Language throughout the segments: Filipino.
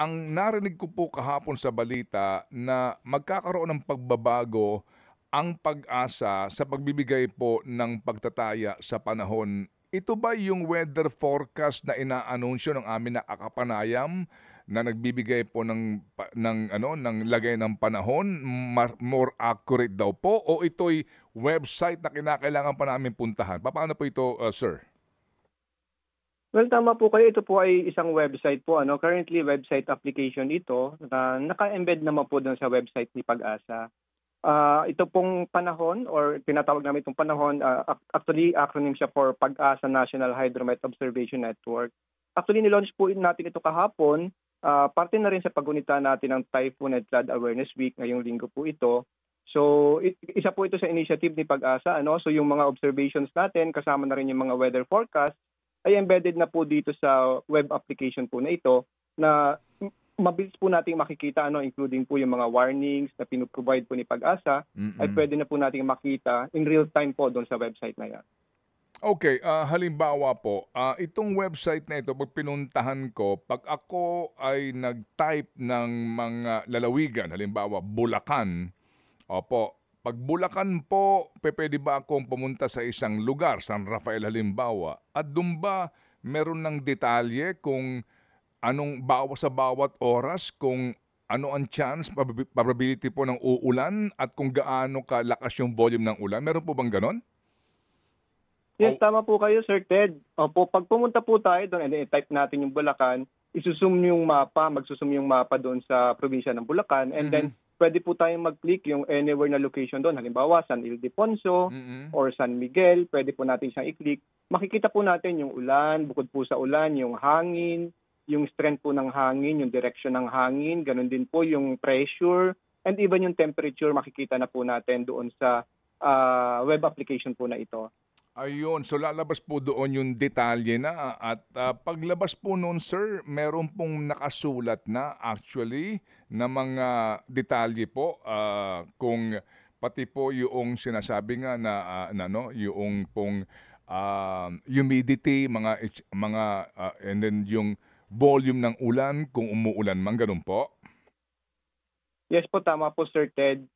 ang narinig ko po kahapon sa balita na magkakaroon ng pagbabago ang Pag-asa sa pagbibigay po ng pagtataya sa panahon. Ito ba yung weather forecast na inaanunsyo ng aming nakakapanayam na nagbibigay po ng lagay ng panahon, more accurate daw po, o ito'y website na kinakailangan pa namin puntahan? Paano po ito, sir? Well, tama po kayo. Ito po ay isang website po. Currently, website application ito na naka-embed naman po doon sa website ni Pag-asa. Ito pong panahon or tinatawag namin itong panahon, actually acronym siya for Pag-asa National Hydromet Observation Network. Actually, nilaunch po natin ito kahapon. Parte na rin sa paggunita natin ng Typhoon and Flood Awareness Week. Ngayong linggo po ito. So, isa po ito sa initiative ni Pag-asa. So, yung mga observations natin, kasama na rin yung mga weather forecast, ay embedded na po dito sa web application po na ito na mabilis po nating makikita, including po yung mga warnings na pinuprovide po ni Pag-asa, ay pwede na po nating makita in real time po doon sa website na yan. Okay, halimbawa po, itong website na ito, pag pinuntahan ko, pag ako ay nag-type ng mga lalawigan, halimbawa Bulacan, opo, pag Bulacan po, pwede ba akong pumunta sa isang lugar, San Rafael halimbawa, at doon ba meron ng detalye kung anong sa bawat oras, kung ano ang chance, probability po ng uulan, at kung gaano kalakas yung volume ng ulan? Meron po bang ganon? Yes, tama po kayo, Sir Ted. Opo, pag pumunta po tayo doon and i-type natin yung Bulacan, isusum yung mapa, magsusum yung mapa doon sa probinsya ng Bulacan, and then pwede po tayong mag-click yung anywhere na location doon. Halimbawa, San Ildefonso or San Miguel, pwede po natin siyang i-click. Makikita po natin yung ulan, bukod po sa ulan, yung hangin, yung strength po ng hangin, yung direction ng hangin, ganun din po yung pressure, and even yung temperature, makikita na po natin doon sa web application po na ito. Ayun, so lalabas po doon yung detalye na, at paglabas po noon, sir, meron pong nakasulat na actually na mga detalye po, kung pati po yung sinasabi nga yung pong humidity, and then yung volume ng ulan kung umuulan man, ganun po. Yes po, tama po, Sir Ted.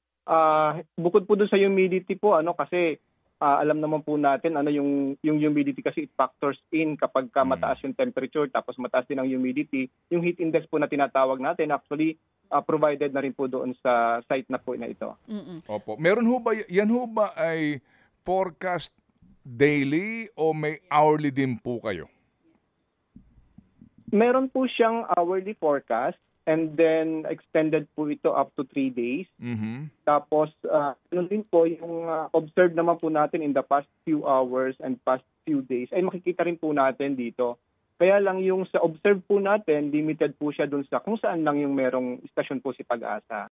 Bukod po doon sa humidity po, kasi alam naman po natin yung humidity kasi it factors in kapag mataas yung temperature tapos mataas din ang humidity. Yung heat index po na tinatawag natin actually provided na rin po doon sa site na po na ito. Opo. Meron ho ba yan ay forecast daily o may hourly din po kayo? Meron po siyang hourly forecast. And then, extended po ito up to 3 days. Tapos, yun din po, yung observed naman po natin in the past few hours and past few days, ay makikita rin po natin dito. Kaya lang yung sa observed po natin, limited po siya dun sa kung saan lang yung merong istasyon po si Pag-asa.